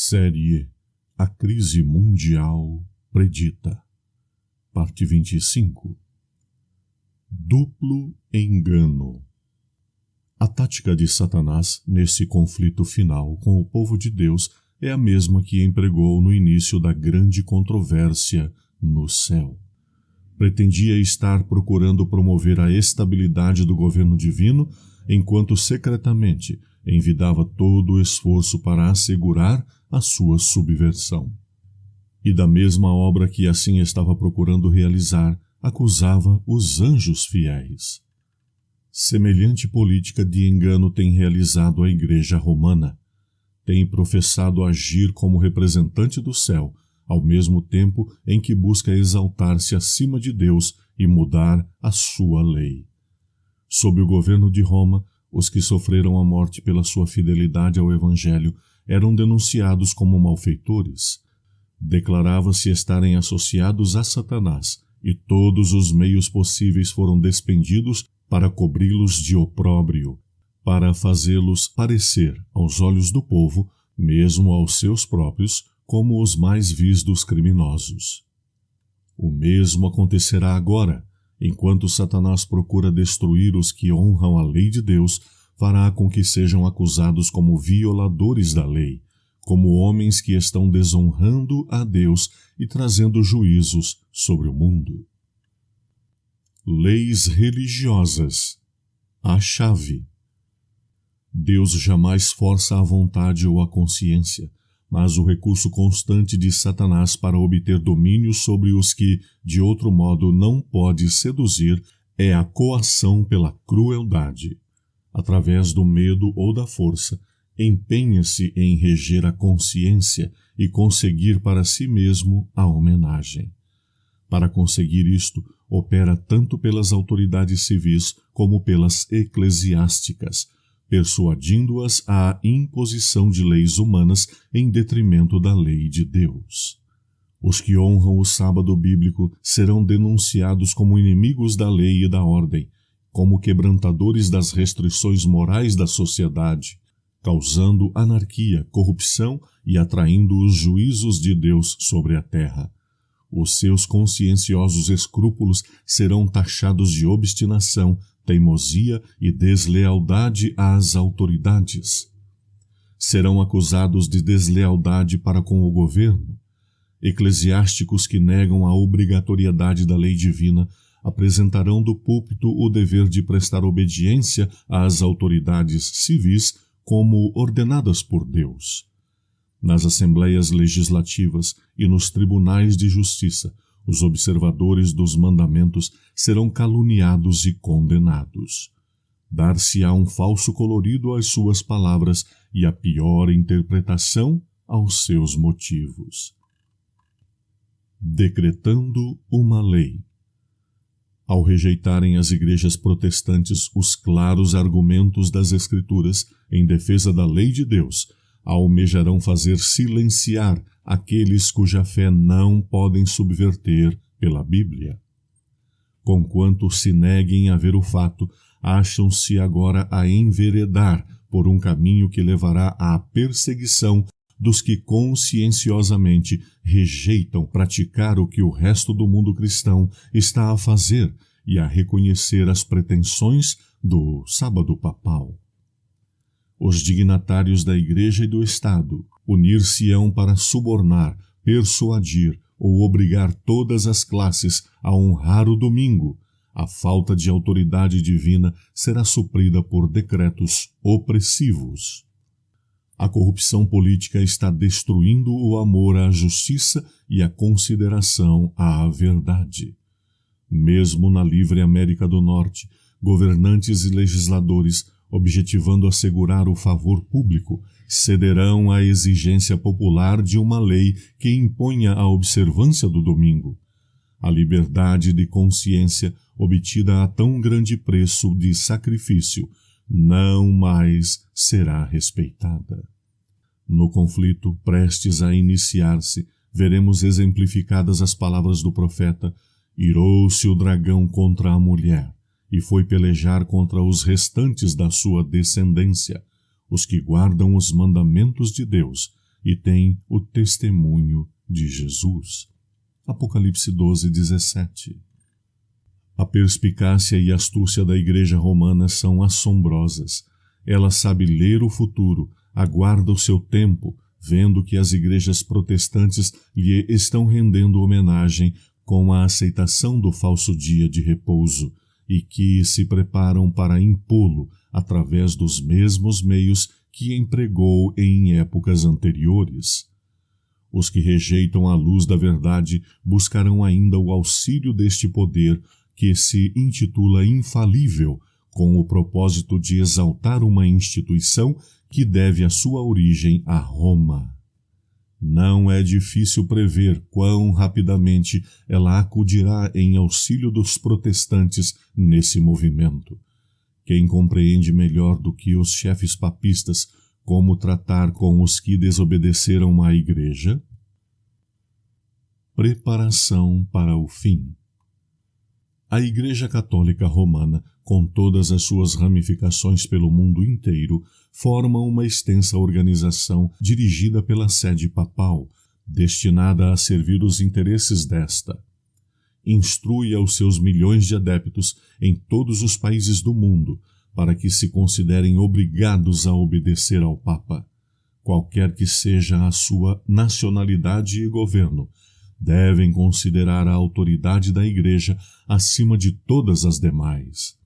Série A Crise Mundial Predita. Parte 25. Duplo engano. A tática de Satanás nesse conflito final com o povo de Deus é a mesma que empregou no início da grande controvérsia no céu. Pretendia estar procurando promover a estabilidade do governo divino, enquanto secretamente envidava todo o esforço para assegurar a sua subversão. E da mesma obra que assim estava procurando realizar, acusava os anjos fiéis. Semelhante política de engano tem realizado a Igreja Romana. Tem professado agir como representante do céu, ao mesmo tempo em que busca exaltar-se acima de Deus e mudar a sua lei. Sob o governo de Roma, os que sofreram a morte pela sua fidelidade ao Evangelho eram denunciados como malfeitores. Declarava-se estarem associados a Satanás, e todos os meios possíveis foram despendidos para cobri-los de opróbrio, para fazê-los parecer, aos olhos do povo, mesmo aos seus próprios, como os mais vis dos criminosos. O mesmo acontecerá agora. Enquanto Satanás procura destruir os que honram a lei de Deus, fará com que sejam acusados como violadores da lei, como homens que estão desonrando a Deus e trazendo juízos sobre o mundo. Leis religiosas. A chave. Deus jamais força a vontade ou a consciência, mas o recurso constante de Satanás para obter domínio sobre os que, de outro modo, não pode seduzir é a coação pela crueldade. Através do medo ou da força, empenha-se em reger a consciência e conseguir para si mesmo a homenagem. Para conseguir isto, opera tanto pelas autoridades civis como pelas eclesiásticas, persuadindo-as à imposição de leis humanas em detrimento da lei de Deus. Os que honram o sábado bíblico serão denunciados como inimigos da lei e da ordem, como quebrantadores das restrições morais da sociedade, causando anarquia, corrupção e atraindo os juízos de Deus sobre a terra. Os seus conscienciosos escrúpulos serão taxados de obstinação, teimosia e deslealdade às autoridades. Serão acusados de deslealdade para com o governo. Eclesiásticos que negam a obrigatoriedade da lei divina apresentarão do púlpito o dever de prestar obediência às autoridades civis como ordenadas por Deus. Nas assembleias legislativas e nos tribunais de justiça, os observadores dos mandamentos serão caluniados e condenados. Dar-se-á um falso colorido às suas palavras e a pior interpretação aos seus motivos. Decretando uma lei. Ao rejeitarem as igrejas protestantes os claros argumentos das Escrituras em defesa da lei de Deus, almejarão fazer silenciar aqueles cuja fé não podem subverter pela Bíblia. Conquanto se neguem a ver o fato, acham-se agora a enveredar por um caminho que levará à perseguição dos que conscienciosamente rejeitam praticar o que o resto do mundo cristão está a fazer e a reconhecer as pretensões do sábado papal. Os dignatários da Igreja e do Estado unir-se-ão para subornar, persuadir ou obrigar todas as classes a honrar o domingo. A falta de autoridade divina será suprida por decretos opressivos. A corrupção política está destruindo o amor à justiça e a consideração à verdade. Mesmo na livre América do Norte, governantes e legisladores, objetivando assegurar o favor público, cederão à exigência popular de uma lei que imponha a observância do domingo. A liberdade de consciência, obtida a tão grande preço de sacrifício, não mais será respeitada. No conflito prestes a iniciar-se, veremos exemplificadas as palavras do profeta: irou-se o dragão contra a mulher, e foi pelejar contra os restantes da sua descendência, os que guardam os mandamentos de Deus e têm o testemunho de Jesus. Apocalipse 12:17. A perspicácia e astúcia da Igreja Romana são assombrosas. Ela sabe ler o futuro, aguarda o seu tempo, vendo que as igrejas protestantes lhe estão rendendo homenagem com a aceitação do falso dia de repouso e que se preparam para impô-lo através dos mesmos meios que empregou em épocas anteriores. Os que rejeitam a luz da verdade buscarão ainda o auxílio deste poder que se intitula infalível, com o propósito de exaltar uma instituição que deve a sua origem a Roma. Não é difícil prever quão rapidamente ela acudirá em auxílio dos protestantes nesse movimento. Quem compreende melhor do que os chefes papistas como tratar com os que desobedeceram à Igreja? Preparação para o fim. A Igreja Católica Romana, com todas as suas ramificações pelo mundo inteiro, forma uma extensa organização dirigida pela sede papal, destinada a servir os interesses desta. Instrui aos seus milhões de adeptos em todos os países do mundo, para que se considerem obrigados a obedecer ao Papa. Qualquer que seja a sua nacionalidade e governo, devem considerar a autoridade da Igreja acima de todas as demais.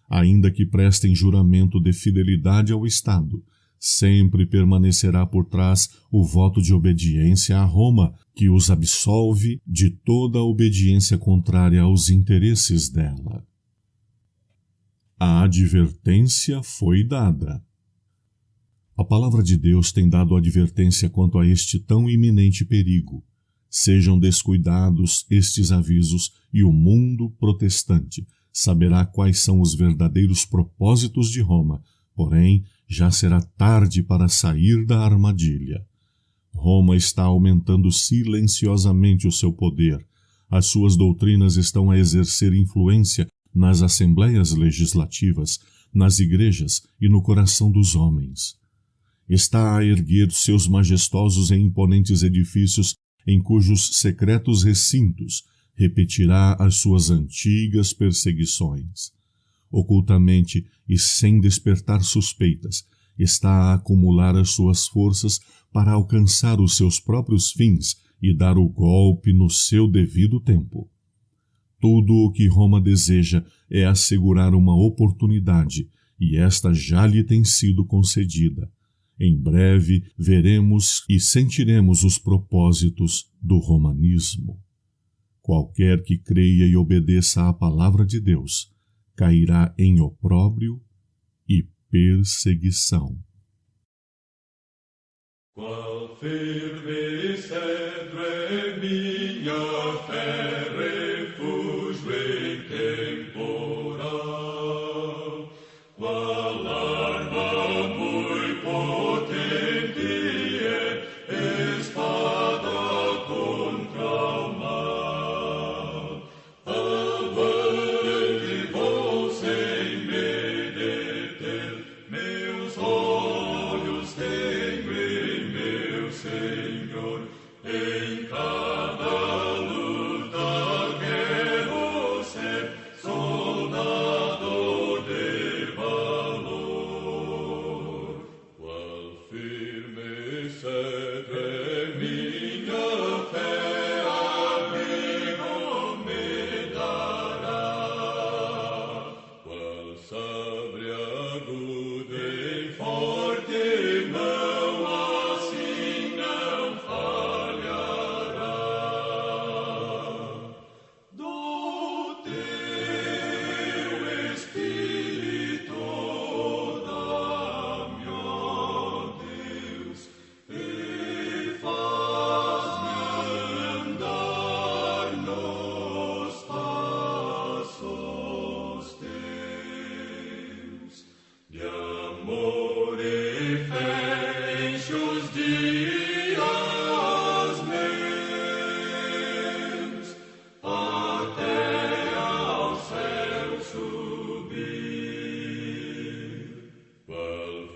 Ainda que prestem juramento de fidelidade ao Estado, sempre permanecerá por trás o voto de obediência a Roma, que os absolve de toda a obediência contrária aos interesses dela. A advertência foi dada. A palavra de Deus tem dado advertência quanto a este tão iminente perigo. Sejam descuidados estes avisos e o mundo protestante saberá quais são os verdadeiros propósitos de Roma, porém já será tarde para sair da armadilha. Roma está aumentando silenciosamente o seu poder. As suas doutrinas estão a exercer influência nas assembleias legislativas, nas igrejas e no coração dos homens. Está a erguer seus majestosos e imponentes edifícios em cujos secretos recintos repetirá as suas antigas perseguições. Ocultamente e sem despertar suspeitas, está a acumular as suas forças para alcançar os seus próprios fins e dar o golpe no seu devido tempo. Tudo o que Roma deseja é assegurar uma oportunidade, e esta já lhe tem sido concedida. Em breve veremos e sentiremos os propósitos do romanismo. Qualquer que creia e obedeça à palavra de Deus cairá em opróbrio e perseguição. Qual firme cedro é minha fé, refúgio em temporal. Qual arma muito potente é, espada contra o mal. Avante vou sem me deter, meus olhos tenho em meu Senhor. Em cada luta quero ser soldado de valor. Qual firme cedro é minha fé, abrigo me dará. Qual sabre agudo e forte mão, assim não falhará. Do teu Espírito dá-me, ó Deus, e faz-me andar nos passos teus. De amor e fé enche os dias meus, até ao céu subir. Qual